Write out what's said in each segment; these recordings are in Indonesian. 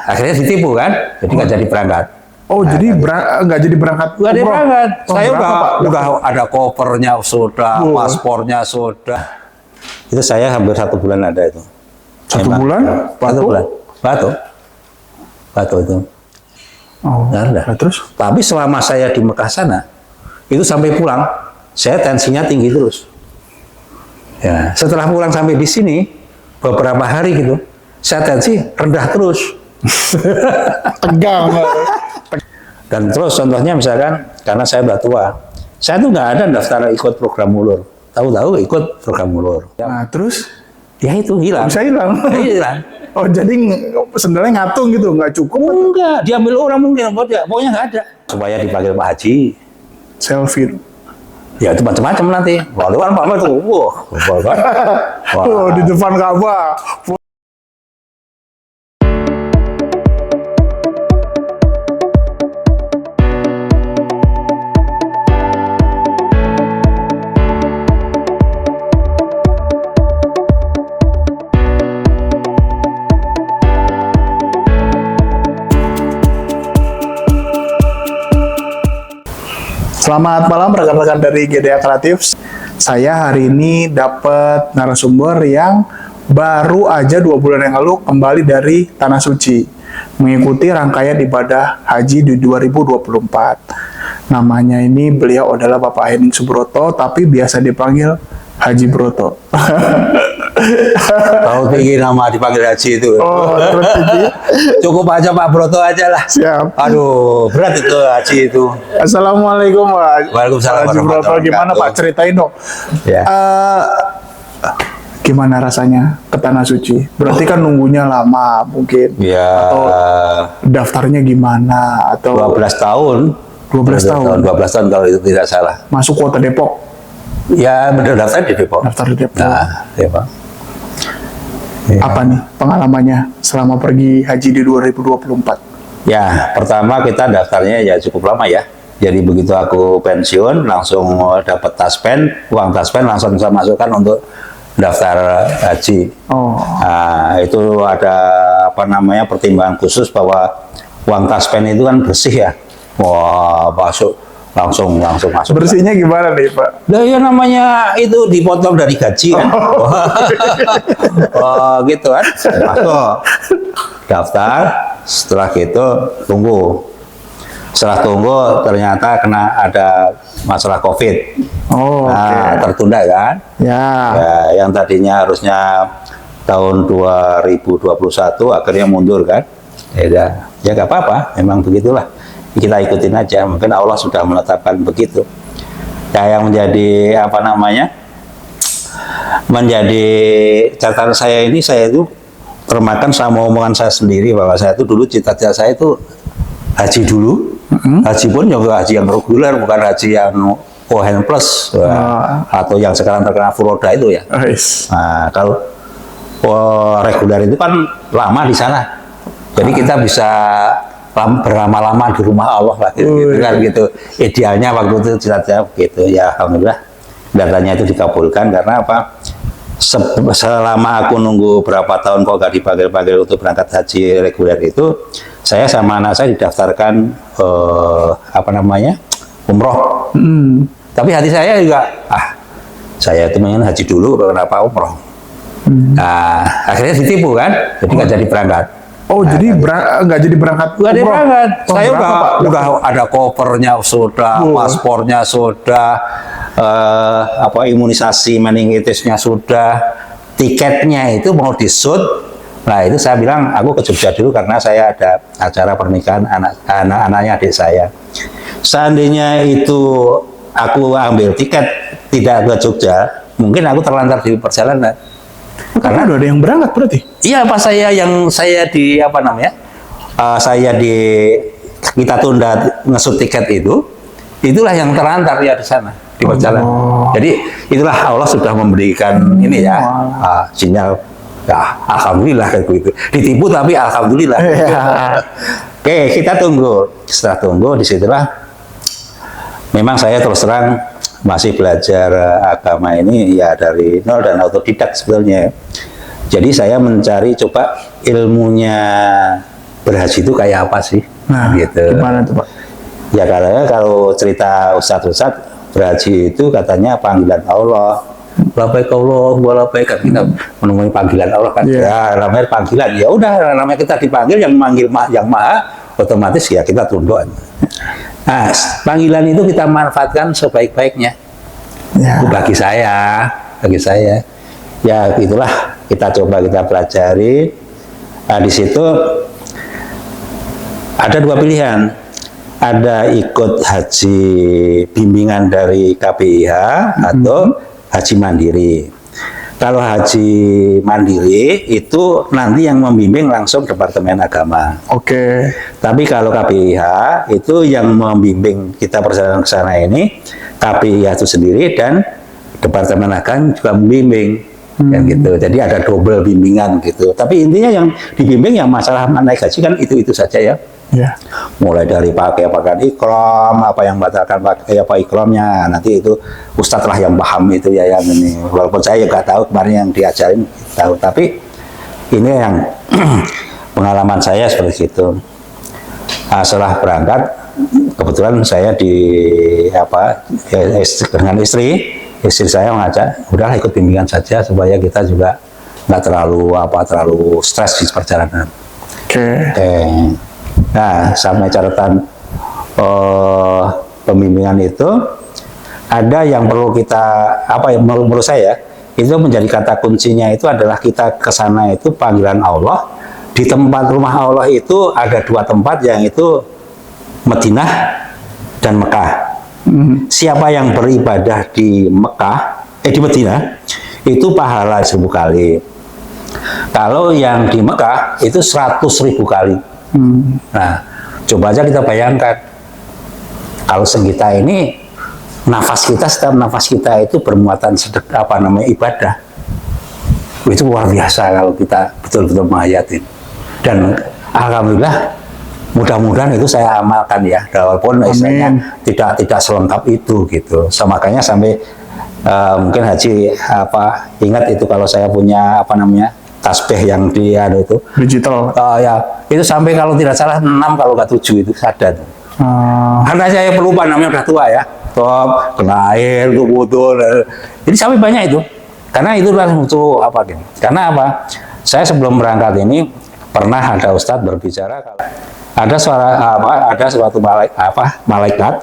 akhirnya ditipu kan, jadi nggak jadi berangkat. Oh, jadi nggak jadi berangkat? Nggak jadi berangkat. Saya udah ada kopernya sudah, paspornya sudah. Itu saya hampir 1 bulan ada itu. 1 bulan? 1 bulan. Batu itu. Oh, ada. Nah, terus? Tapi selama saya di Mekah sana, itu sampai pulang, saya tensinya tinggi terus. Ya, setelah pulang sampai di sini, beberapa hari gitu, saya tensi rendah terus. Tegang. Dan terus contohnya misalkan, karena saya udah tua, saya tuh nggak ada daftar ikut program ulur. Tahu-tahu ikut program ulur. Nah, terus? Ya itu hilang. Bisa hilang? Hilang. Oh, jadi sendalnya ngatung gitu, nggak cukup? Enggak, diambil orang mungkin, pokoknya nggak ada. Supaya dipanggil Pak Haji. Selfie. Ya itu macam-macam nanti. Waduh kan Pak itu, wah. Oh, di depan Ka'bah. Selamat malam rekan-rekan dari GDA Kreatif. Saya hari ini dapat narasumber yang baru aja 2 bulan yang lalu kembali dari Tanah Suci mengikuti rangkaian ibadah haji di 2024. Namanya ini beliau adalah Bapak Henning Subroto, tapi biasa dipanggil Haji Broto. Tahu tinggi nama dipanggil Haji itu. Oh, terus tinggi. Cukup aja Pak Broto aja lah. Siap. Aduh, berat itu Haji itu. Assalamualaikum Pak. Waalaikumsalam. Haji Broto, gimana Pak? Ceritain dong. Ya. Gimana rasanya ke Tanah Suci? Berarti kan nunggunya lama mungkin. Ya. Atau daftarnya gimana? Atau 12 tahun. 12 tahun. 12 tahun kalau itu tidak salah. Masuk kota Depok. Ya, benar daftar di Depok. Daftar di Depok. Nah, Depok. Ya. Apa nih pengalamannya selama pergi haji di 2024? Ya, pertama kita daftarnya ya cukup lama ya. Jadi begitu aku pensiun langsung dapat taspen, uang taspen langsung bisa masukkan untuk daftar haji. Oh. Nah, itu ada apa namanya pertimbangan khusus bahwa uang taspen itu kan bersih ya. Wah, masuk langsung masuk. Bersihnya gimana nih Pak? Nah, ya namanya itu dipotong dari gaji kan. Oh, gitu kan. Masuk. Daftar, setelah gitu tunggu. Setelah tunggu ternyata kena ada masalah COVID. Oh, nah, tertunda kan? Ya. Ya, yang tadinya harusnya tahun 2021 akhirnya mundur kan? Ya nggak apa-apa, memang begitulah. Kita ikutin aja, mungkin Allah sudah menetapkan begitu. Ya, yang menjadi apa namanya, menjadi catatan saya ini, saya itu termakan sama omongan saya sendiri bahwa saya itu dulu cita-cita saya itu haji dulu, haji pun juga haji yang reguler, bukan haji yang OHN plus atau yang sekarang terkena furoda itu ya. Nah, kalau reguler itu kan lama di sana, jadi kita bisa berlama-lama di rumah Allah lah gitu kan gitu. Idealnya waktu itu cita-cita begitu ya, alhamdulillah datanya itu dikabulkan. Karena apa, selama aku nunggu berapa tahun kok gak dipanggil-panggil untuk berangkat haji reguler itu, saya sama anak saya didaftarkan apa namanya, umroh. Tapi hati saya juga saya itu ingin haji dulu, kenapa umroh. Nah, akhirnya ditipu kan, jadi nggak jadi berangkat. Oh, jadi nggak jadi berangkat? Nggak jadi berangkat. Saya udah ada kopernya sudah, paspornya sudah, apa imunisasi meningitisnya sudah, tiketnya itu mau disut. Nah itu saya bilang aku ke Jogja dulu karena saya ada acara pernikahan anak-anaknya adik saya. Seandainya itu aku ambil tiket tidak ke Jogja, mungkin aku terlantar di perjalanan. Karena udah ada yang berangkat berarti? Iya, pas saya di apa namanya, kita tunda ngesut tiket itu, itulah yang terlantar ya di sana di perjalanan. Jadi itulah Allah sudah memberikan ini ya sinyal. Ya, alhamdulillah kayak gitu. Ditipu tapi alhamdulillah. Oke, kita tunggu. Setelah tunggu disitulah memang saya terus terang masih belajar agama ini ya dari nol dan autodidak sebetulnya. Jadi saya mencari coba ilmunya berhaji itu kayak apa sih? Nah, Gitu. gimana tuh Pak? Ya kalau cerita ustadz-ustadz berhaji itu katanya panggilan Allah. Labbaik Allah, labbaik, kan kita menemui panggilan Allah kan. Iya. Ya namanya panggilan. Ya udah, namanya kita dipanggil, yang manggil yang maha, otomatis ya kita tunduk. Nah, panggilan itu kita manfaatkan sebaik-baiknya. Ya. Itu bagi saya. Ya itulah kita coba kita pelajari. Nah, di situ ada dua pilihan. Ada ikut haji bimbingan dari KPIH atau haji mandiri. Kalau haji mandiri itu nanti yang membimbing langsung Departemen Agama. Oke. Tapi kalau KPIH itu yang membimbing kita perjalanan ke sana ini KPIH itu sendiri dan Departemen Agama juga membimbing. Kan gitu. Jadi ada double bimbingan gitu. Tapi intinya yang dibimbing yang masalah naik haji kan itu saja ya. Ya. Mulai dari pakaian ikram, apa yang batalkan apa ikramnya, nanti itu ustadz lah yang paham itu ya yang ini. Walaupun saya juga tahu kemarin yang diajarin tahu, tapi ini yang pengalaman saya seperti itu. Nah, setelah berangkat, kebetulan saya dengan istri saya mengajak, udahlah ikut bimbingan saja supaya kita juga nggak terlalu stres di perjalanan. Oke. Nah, sampai catatan pembimbingan itu ada yang perlu kita yang menurut saya itu menjadi kata kuncinya itu adalah kita ke sana itu panggilan Allah. Di tempat rumah Allah itu ada dua tempat, yang itu Madinah dan Mekah. Siapa yang beribadah di di Madinah itu pahala 1000 kali. Kalau yang di Mekah itu 100.000 kali. Nah, coba aja kita bayangkan kalau kita ini setiap nafas kita itu bermuatan ibadah. Itu luar biasa kalau kita betul-betul menghayati. Dan alhamdulillah mudah-mudahan itu saya amalkan ya, walaupun istilahnya tidak selengkap itu gitu. Makanya sampai mungkin haji ingat itu kalau saya punya tasbih yang itu Digital. ya itu sampai kalau tidak salah 6 kalau nggak 7 itu ada. Karena saya pelupa, namanya udah tua ya, kena air tuh botol. Jadi sampai banyak itu. Karena itu butuh Karena saya sebelum berangkat ini pernah ada ustadz berbicara kalau ada suatu malaikat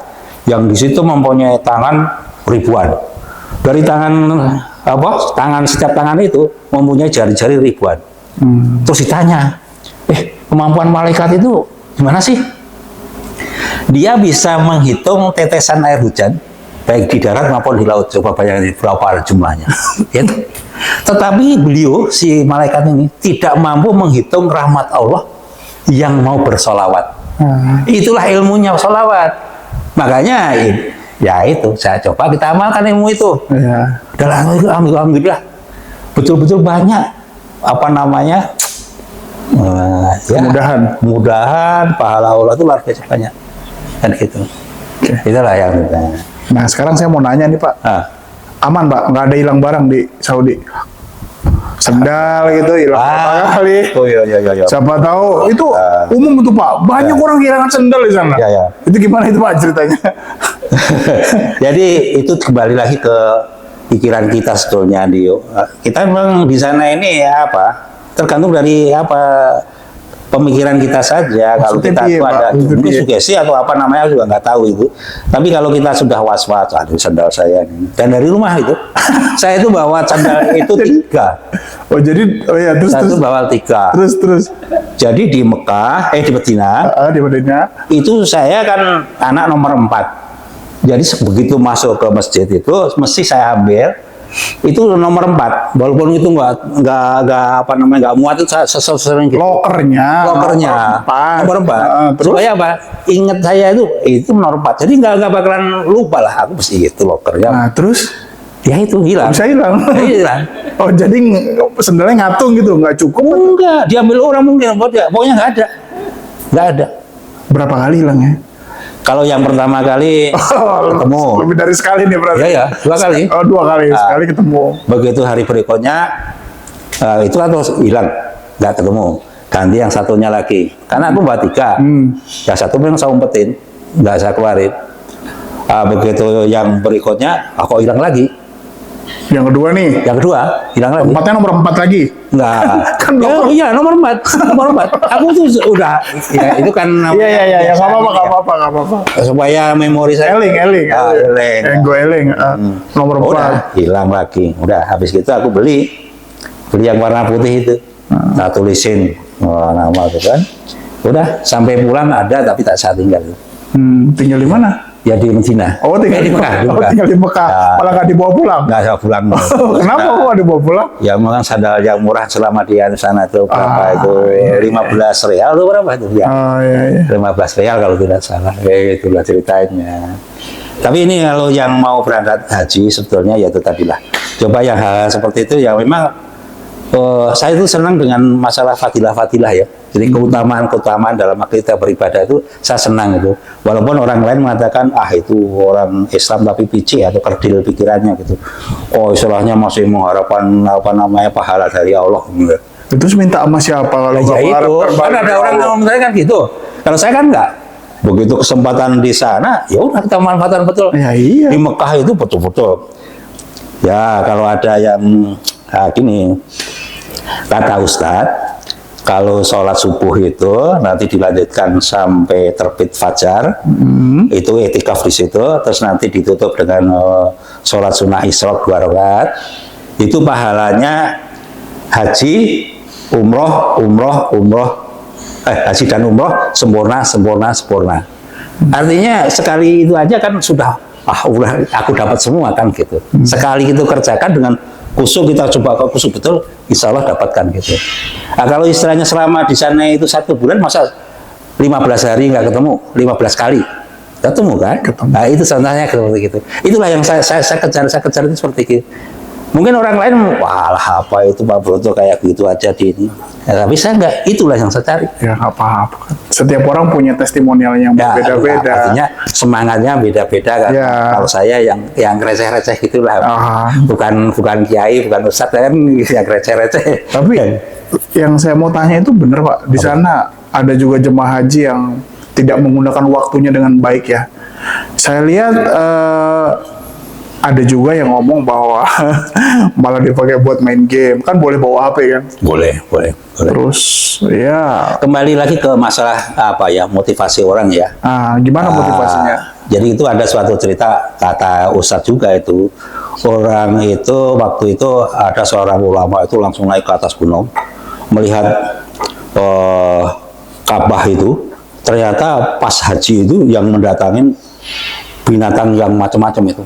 yang di situ mempunyai tangan ribuan. Dari setiap tangan itu mempunyai jari-jari ribuan. Terus ditanya, kemampuan malaikat itu gimana sih? Dia bisa menghitung tetesan air hujan baik di darat maupun di laut. Coba bayangin berapa jumlahnya. Tetapi beliau, si malaikat ini, tidak mampu menghitung rahmat Allah yang mau bersolawat. Itulah ilmunya solawat. Makanya ya itu saya coba kita amalkan ilmu itu. Ya. Alhamdulillah betul-betul banyak mudahan pahala Allah itu luar biasa banyak kan gitu. Itulah yang ditanya. Nah, sekarang saya mau nanya nih Pak. Aman Pak, nggak ada hilang barang di Saudi? Sendal gitu hilang berapa kali? Oh iya. Siapa tahu itu umum itu Pak. Banyak orang kehilangan sendal di sana. Ya. Itu gimana itu Pak ceritanya? Jadi itu kembali lagi ke pikiran kita sebetulnya, kita memang di sana ini tergantung dari pemikiran kita saja. Kalau kita itu ada mungkin sugesti atau juga nggak tahu itu. Tapi kalau kita sudah was-was, aduh sandal saya ini. Dan dari rumah itu saya itu bawa sandal itu 3. Terus bawa 3. Terus. Jadi di Mekah, di Madinah. Itu saya kan anak nomor 4. Jadi begitu masuk ke masjid itu mesti saya ambil itu nomor 4, walaupun itu nggak muat itu sering gitu. Lokernya nomor 4. Supaya ingat saya itu nomor 4. Jadi nggak bakalan lupa lah, aku mesti itu lokernya. Nah, terus ya itu hilang. Bisa hilang. Oh, jadi sendalnya ngatung gitu, nggak cukup? Enggak, diambil orang mungkin, pokoknya nggak ada. Berapa kali hilangnya? Kalau yang pertama kali ketemu. Lebih dari sekali nih berarti. Iya, 2 kali. Oh, 2 kali. Sekali ketemu. Begitu hari berikutnya itu kan terus hilang, nggak ketemu. ganti yang satunya lagi. Karena aku bawa 3, yang satu memang saya umpetin, nggak saya keluarin. Begitu yang berikutnya, kok hilang lagi. Yang kedua nih, Yang kedua, hilang lagi. tempatnya nomor 4 lagi. Enggak. Kan nomor- Iya, nomor 4. Nomor 4. Aku tuh udah, ya, itu kan Iya, nggak biasanya apa-apa. supaya memori saya Eling. eling. Gue eling. Nomor 4. Udah hilang lagi. Udah habis gitu aku beli yang warna putih itu. Tak tulisin nama gitu kan. Udah sampai pulang ada tapi tak saya tinggal. Tinggal di mana? Ya di Medina. Oh, tinggal di Mekah. Oh, tinggal di Mekah. Ya. Malah nggak dibawa pulang. Nggak saya pulang. Kenapa kok nggak dibawa pulang? Ya memang sandal yang murah selama di sana itu berapa itu 15 real atau berapa itu ya? Oh, iya. 15 real kalau tidak salah. Itulah ceritanya. Tapi ini kalau yang mau berangkat haji sebetulnya ya itu tadilah. Coba yang hal seperti itu ya memang saya itu senang dengan masalah fadilah-fadilah ya. Jadi keutamaan-keutamaan dalam kita beribadah itu saya senang itu. Walaupun orang lain mengatakan itu orang Islam tapi picik atau kerdil pikirannya gitu. Oh istilahnya masih mengharapkan pahala dari Allah. Itu minta sama siapa kalau Ya nggak itu, mengharapkan kan ada dari orang Allah? yang ngomong kan gitu. Kalau saya kan enggak. Begitu kesempatan di sana, ya udah kita manfaatkan betul. Ya iya. Di Mekah itu betul-betul. Ya kalau ada yang gini, kata Ustadz, kalau sholat subuh itu nanti dilanjutkan sampai terbit fajar, itu etikaf di situ, terus nanti ditutup dengan sholat sunnah isyraq 2 rakaat. Itu pahalanya haji, haji dan umroh sempurna. Artinya sekali itu aja kan sudah, udah aku dapat semua kan gitu. Sekali itu kerjakan dengan kusuk, kita coba ke kusuk betul, insya Allah dapatkan gitu. Nah, kalau istilahnya selama di sana itu 1 bulan, masa 15 hari nggak ketemu, 15 kali ketemu kan? Nah, itu contohnya seperti gitu. Itulah yang saya kejar itu seperti itu. Mungkin orang lain, walah apa itu Pak Broto kayak gitu aja di ini. Ya, tapi saya enggak, itulah yang saya cari. Ya nggak apa-apa. Setiap orang punya testimonial yang Ya, berbeda-beda. artinya semangatnya beda-beda kan. Ya. Kalau saya yang receh-receh gitulah. Bukan kiai, bukan ustadz kan yang receh-receh. Tapi yang saya mau tanya itu benar Pak, di sana ada juga jemaah haji yang tidak menggunakan waktunya dengan baik ya. Saya lihat ada juga yang ngomong bahwa malah dipakai buat main game, kan boleh bawa HP kan? Boleh. Terus ya, Kembali lagi ke masalah motivasi orang ya. Gimana motivasinya? Jadi itu ada suatu cerita, kata Ustadz juga itu, orang itu waktu itu ada seorang ulama itu langsung naik ke atas gunung melihat Ka'bah itu, ternyata pas haji itu yang mendatangin binatang yang macam-macam itu.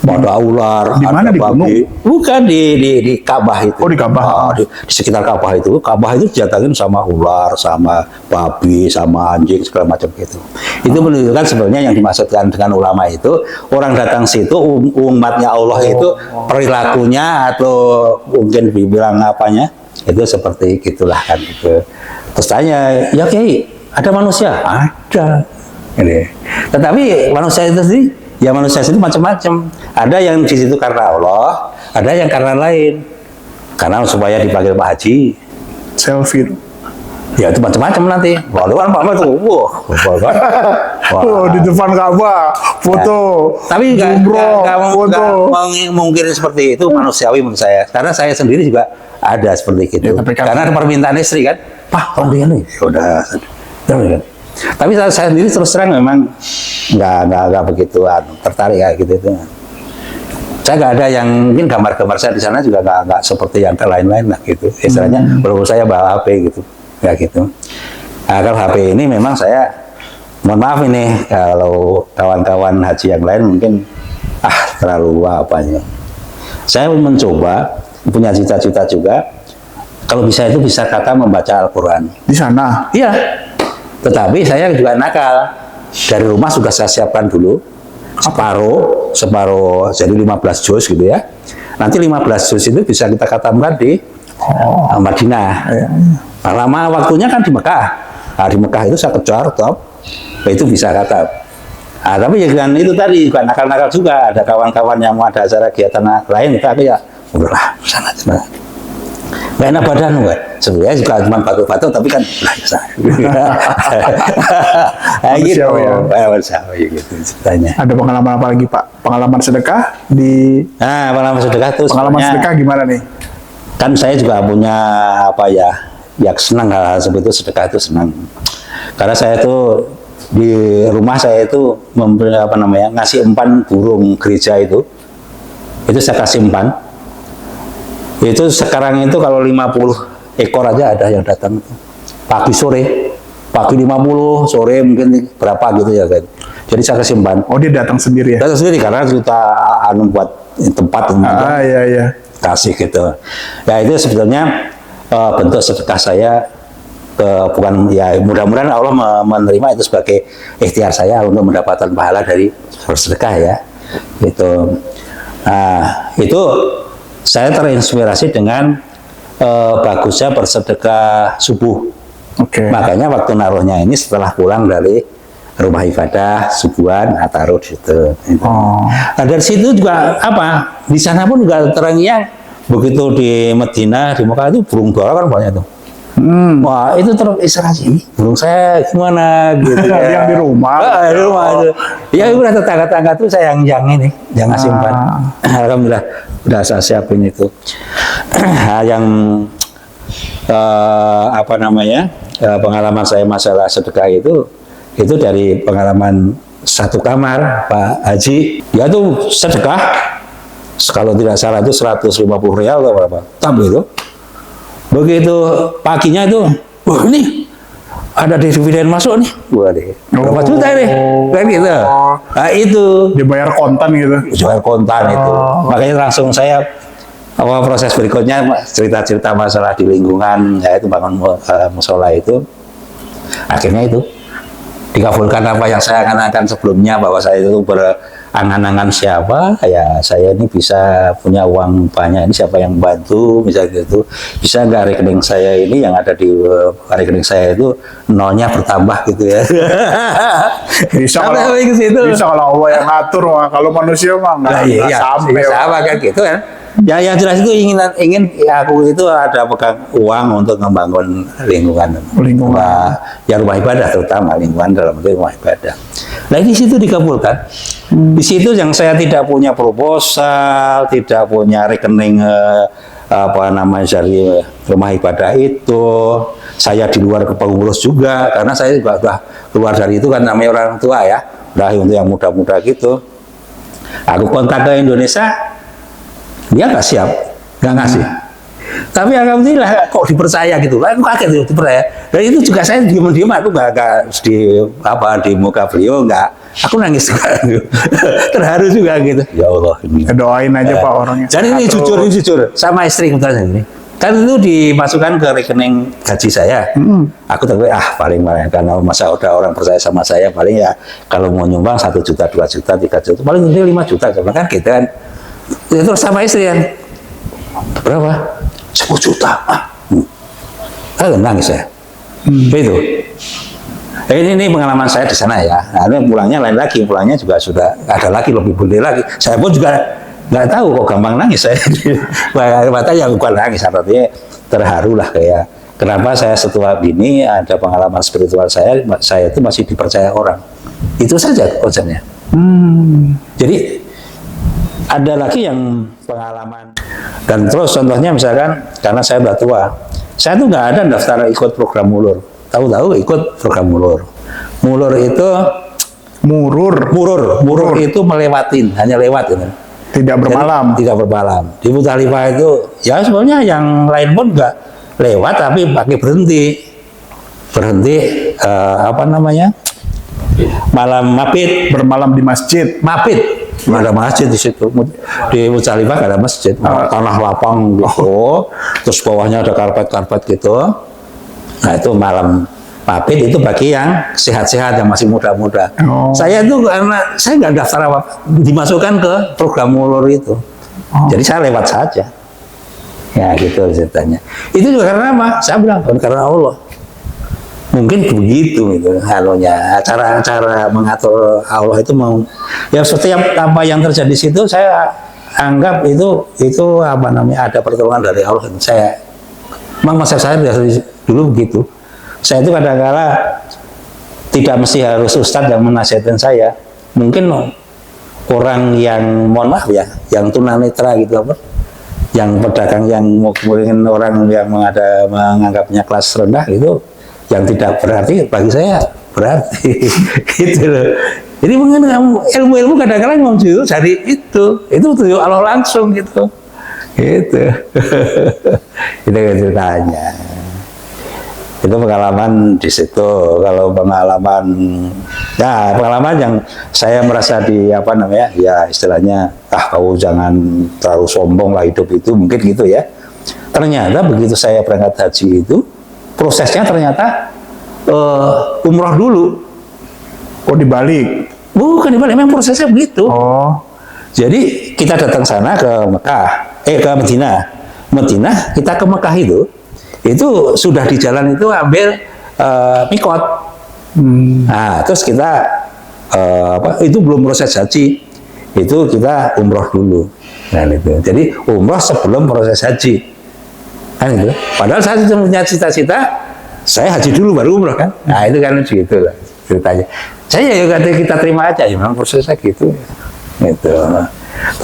Ada ular, Di mana, ada di babi. Bukan di Ka'bah itu. Oh, di Ka'bah. Di sekitar Ka'bah itu didatangin sama ular, sama babi, sama anjing segala macam gitu. Itu menunjukkan sebenarnya yang dimaksudkan dengan ulama itu orang datang situ umatnya Allah itu perilakunya atau mungkin dibilang apanya itu seperti gitulah kan gitu. Terus tanya, ya Kiai, ada manusia? Ada. Ini. Tetapi manusia itu sendiri, ya manusia itu macam-macam. Ada yang di situ karena Allah, ada yang karena lain. Karena supaya dipanggil Pak Haji. Selfie. Ya itu macam-macam nanti. Lalu kan Pak itu, Oh, di depan Ka'bah, foto. Tapi umroh, foto. nggak mungkin seperti itu manusiawi menurut saya. Karena saya sendiri juga ada seperti itu. Ya, tapi kan- Karena ada permintaan istri kan, Pak, tolong dia nih. Ya udah. Tapi saya sendiri terus terang memang nggak begitu tertarik kayak gitu itu. Saya nggak ada yang mungkin gambar-gambar saya di sana juga nggak seperti yang lain-lain lah gitu. Istilahnya walaupun saya bawa HP gitu, nggak gitu. Nah, kalau HP ini memang saya, mohon maaf ini kalau kawan-kawan haji yang lain mungkin terlalu apanya. Saya mencoba, punya cita-cita juga, kalau bisa itu bisa kata membaca Al-Quran. Di sana. Iya, tetapi saya juga nakal. Dari rumah sudah saya siapkan dulu, separuh, jadi 15 juz gitu ya. Nanti 15 juz itu bisa kita katakan di Madinah. Nah, lama waktunya kan di Mekah. Nah, di Mekah itu saya kejar top, itu bisa kata. Nah, tapi ya kan itu tadi bukan nakal-nakal juga. Ada kawan-kawan yang mau ada acara kegiatan lain, kita ya udahlah sana. Nggak enak badan kan? Sebenarnya juga cuma batuk-batuk, tapi kan biasa. Nah, gitu, manusiawi gitu ceritanya. Ada pengalaman apa lagi Pak? Pengalaman sedekah di Nah, pengalaman sedekah itu pengalaman sebenarnya sedekah gimana nih? kan saya juga punya apa ya, yang senang hal-hal seperti itu, sedekah itu senang. Karena saya tuh di rumah saya itu memberi apa namanya, ngasih umpan burung gereja itu saya kasih umpan. Itu sekarang itu kalau 50 ekor aja ada yang datang pagi sore, pagi 50, sore mungkin berapa gitu ya kan. Jadi saya kasih umpan. Oh, dia datang sendiri ya? Datang sendiri karena kita buat tempat Iya. kasih gitu. Ya itu sebetulnya bentuk sedekah saya bukan ya, mudah-mudahan Allah menerima itu sebagai ikhtiar saya untuk mendapatkan pahala dari bersedekah ya. Gitu. Nah, itu saya terinspirasi dengan bagusnya bersedekah subuh. Oke. Makanya waktu naruhnya ini setelah pulang dari rumah ibadah subuhan, taruh di situ. Oh. Nah, dari situ juga apa? Di sana pun juga terngiang. Begitu di Medina, di Mekah itu burung dara kan banyak tuh. Wah, itu terinspirasi. Burung saya gimana gitu ya. Yang di rumah. Di rumah itu. Ya udah tetangga-tetangga tuh saya yang ini, yang ngasih umpan. Alhamdulillah udah saya siapin itu. Yang apa namanya? Pengalaman saya masalah sedekah itu dari pengalaman satu kamar Pak Haji. Ya tuh sedekah kalau tidak salah itu 150 rial atau berapa. Tambah itu. Begitu paginya itu, wah ini ada dividen masuk nih, wah deh, berapa juta nih, kayak gitu. Nah itu Dibayar kontan gitu. jual kontan itu. Makanya langsung saya proses berikutnya cerita-cerita masalah di lingkungan, ya itu bangun musola itu, akhirnya itu dikabulkan apa yang saya angan-angan sebelumnya, bahwa saya itu berangan-angan siapa, ya saya ini bisa punya uang banyak, ini siapa yang bantu, misalnya gitu. Bisa nggak rekening saya ini yang ada di rekening saya itu nolnya bertambah gitu ya. Bisa kalau Allah yang ngatur, kalau manusia mah nggak sampai. Sama kan gitu kan. Ya yang jelas itu ingin ya, aku itu ada pegang uang untuk membangun lingkungan. Ya rumah ibadah, terutama lingkungan dalam rumah ibadah. Nah di situ dikabulkan. Di situ yang saya tidak punya proposal, tidak punya rekening apa namanya dari rumah ibadah itu. Saya di luar pengurus juga, karena saya juga sudah keluar dari itu kan, namanya orang tua ya. Udah untuk yang muda-muda gitu. Aku kontak ke Indonesia. Dia nggak siap, nggak ngasih. Tapi alhamdulillah kok dipercaya gitu. Aku kaget tuh dipercaya. Dan itu juga saya diam-diam, aku nggak di muka beliau nggak. Aku nangis juga, terharu juga gitu. Ya Allah ini. Doain aja Pak orangnya. Jadi ini jujur sama istri kita ini. Kan itu dimasukkan ke rekening gaji saya. Aku terus paling karena masa udah orang percaya sama saya, paling ya kalau mau nyumbang 1 juta, 2 juta, 3 juta, paling gede 5 juta, kan gitu kan. Itu sama istri kan, berapa? 10 juta. Kan nangis saya. Itu. Ini pengalaman saya di sana ya. Nah, pulangnya lain lagi, pulangnya juga sudah ada lagi lebih gede lagi. Saya pun juga nggak tahu kok gampang nangis saya. Mata yang bukan nangis, artinya terharu lah kayak. Kenapa saya setua bini ada pengalaman spiritual saya itu masih dipercaya orang. Itu saja konsepnya. Jadi ada lagi yang pengalaman, dan terus contohnya misalkan karena saya udah tua, saya tuh nggak ada daftar ikut program mulur. Tahu-tahu ikut program mulur. Mulur itu murur itu melewatin, hanya lewat gitu. Tidak bermalam. Jadi, tidak bermalam. Di Muzdalifah itu ya sebenarnya yang lain pun nggak lewat, tapi pakai berhenti apa namanya, malam mabit, bermalam di masjid. Mabit. Ada masjid di situ, di Muzdalifah ada masjid, tanah lapang gitu, terus bawahnya ada karpet gitu. Nah itu malam mabit itu bagi yang sehat-sehat, yang masih muda-muda. Saya itu karena saya nggak daftar apa, dimasukkan ke program mulur itu. Jadi saya lewat saja. Ya gitu ceritanya. Itu juga karena apa? Saya bilang karena Allah. Mungkin begitu gitu halunya, cara mengatur Allah itu mau ya setiap apa yang terjadi di situ saya anggap itu apa namanya, ada pertolongan dari Allah. Saya Memang konsep saya dari dulu begitu. Saya itu kadang-kala tidak mesti harus ustadz yang menasihatkan saya. Mungkin orang yang mohon maaf ya, yang tunanetra gitu apa, yang pedagang yang mungkin orang yang menganggapnya kelas rendah itu, yang tidak berarti bagi saya berarti gitu loh. Jadi mungkin ilmu-ilmu kadang-kadang muncul dari itu tuh Allah langsung gitu. Gitu. Itu ceritanya. Itu pengalaman di situ. Kalau pengalaman yang saya merasa apa namanya, ya istilahnya, kau jangan terlalu sombong lah hidup itu, mungkin gitu ya. Ternyata begitu saya berangkat haji itu, prosesnya ternyata umroh dulu. Oh, dibalik? Bukan dibalik, memang prosesnya begitu. Oh. Jadi kita datang sana ke Mekah, ke Madinah, kita ke Mekah itu sudah di jalan itu ambil mikot. Nah, terus kita itu belum proses haji, itu kita umroh dulu. Nah, itu. Jadi umroh sebelum proses haji. Kan itu. Padahal saya punya cita-cita, saya haji dulu baru umroh kan. Nah, itu kan gitu lah ceritanya. Saya juga kita terima aja, ya memang prosesnya gitu. Gitu.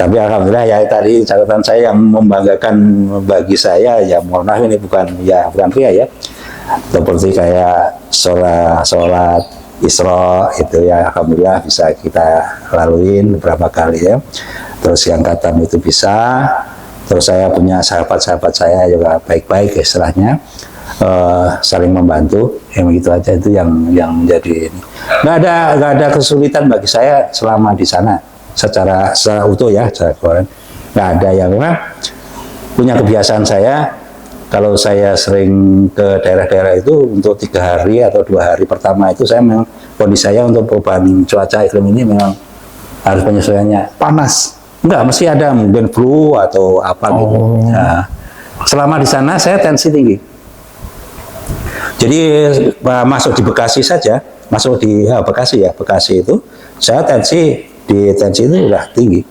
Tapi alhamdulillah ya tadi catatan saya yang membanggakan bagi saya, ya mohon maaf ini bukan pria ya, seperti kayak sholat Isra itu ya alhamdulillah bisa kita laluin beberapa kali ya. Terus yang khatam itu bisa. Terus saya punya sahabat-sahabat saya juga baik-baik istilahnya, saling membantu, yang begitu aja itu yang menjadi ini. Nggak ada kesulitan bagi saya selama di sana. Secara utuh ya, secara keluaran nggak ada. Yang memang punya kebiasaan saya, kalau saya sering ke daerah-daerah itu untuk 3 hari atau 2 hari pertama itu saya memang kondisi saya untuk perubahan cuaca iklim ini memang harus penyesuaiannya. Panas? Enggak, mesti ada mungkin flu atau apa gitu. Nah, selama di sana saya tensi tinggi. Jadi masuk di Bekasi saja, masuk di Bekasi itu saya tensi itu udah tinggi.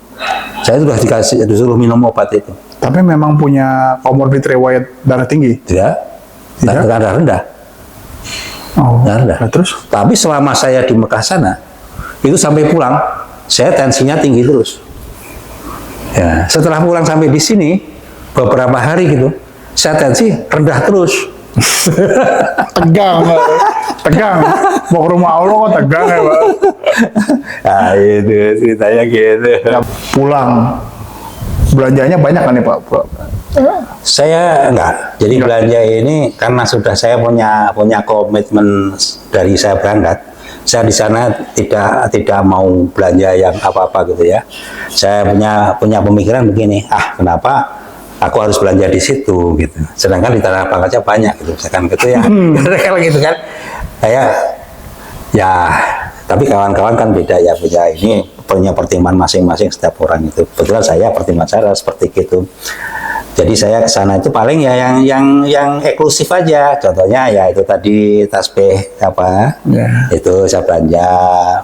Saya sudah disuruh minum obat itu. Tapi memang punya komorbid riwayat darah tinggi? Tidak. Darah rendah. Oh. Darah rendah. Nah, terus? Tapi selama saya di Mekah sana, itu sampai pulang, saya tensinya tinggi terus. Ya, setelah pulang sampai di sini, beberapa hari gitu, saya tensi rendah terus. Tegang, Pak. Tegang. Mau ke rumah Allah kok tegang ya, Pak? Nah, itu ceritanya gitu. Pulang, belanjanya banyak kan ya, Pak? Saya enggak. Jadi belanja ini karena sudah saya punya komitmen dari saya berangkat. Saya di sana tidak mau belanja yang apa-apa gitu ya. Saya punya pemikiran begini, kenapa aku harus belanja di situ gitu. Sedangkan di Tanah Abang aja banyak gitu, misalkan gitu ya. Kalau gitu kan, ya. Tapi kawan-kawan kan beda ya, punya pertimbangan masing-masing setiap orang itu. Kebetulan saya pertimbangan saya seperti itu. Jadi saya ke sana itu paling ya yang eksklusif aja. Contohnya ya itu tadi tasbih itu saya belanja.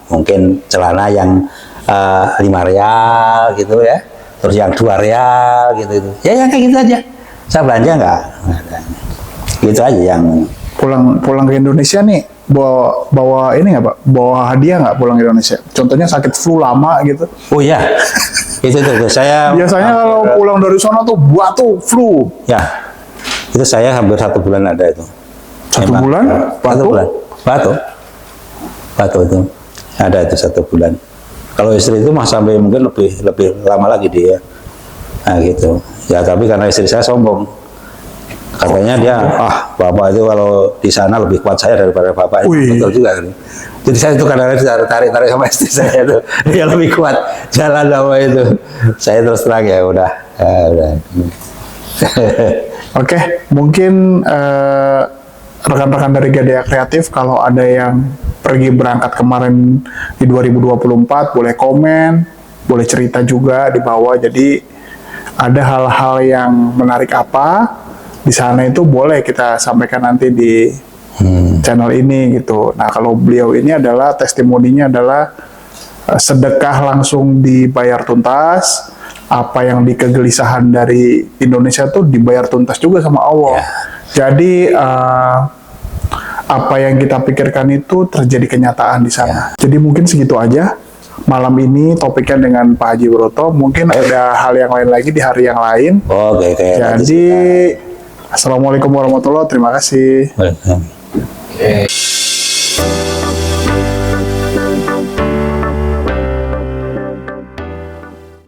Mungkin celana yang 5 rial gitu ya. Terus yang 2 rial gitu. Ya yang kayak gitu aja. Saya belanja enggak. Gitu aja yang pulang ke Indonesia nih bawa ini nggak, Pak? Bawa hadiah nggak pulang ke Indonesia? Contohnya sakit flu lama gitu. Oh iya. Itu tuh saya biasanya kalau pulang dari sana tuh batuk flu. Ya. Itu saya hampir 1 bulan ada itu. 1 bulan? Batuk itu. Ada itu 1 bulan. Kalau istri itu mah sampai mungkin lebih lama lagi dia. Nah gitu. Ya tapi karena istri saya sombong. Katanya dia, bapak itu kalau di sana lebih kuat saya daripada bapak. Betul juga. Jadi saya itu kadang-kadang tarik sama istri saya itu. Dia lebih kuat jalan sama itu. Saya terus terang ya udah. Oke, mungkin rekan-rekan dari Gadea Kreatif kalau ada yang pergi berangkat kemarin di 2024 boleh komen, boleh cerita juga di bawah. Jadi ada hal-hal yang menarik apa di sana itu boleh kita sampaikan nanti di channel ini gitu. Nah kalau beliau ini adalah testimoninya adalah sedekah langsung dibayar tuntas, apa yang dikegelisahan dari Indonesia tuh dibayar tuntas juga sama Allah. Jadi apa yang kita pikirkan itu terjadi kenyataan di sana. Jadi mungkin segitu aja malam ini topiknya dengan Pak Haji Broto. Mungkin ada hal yang lain lagi di hari yang lain. Oke, kayak Jadi Assalamualaikum warahmatullahi wabarakatuh. Terima kasih. Welcome.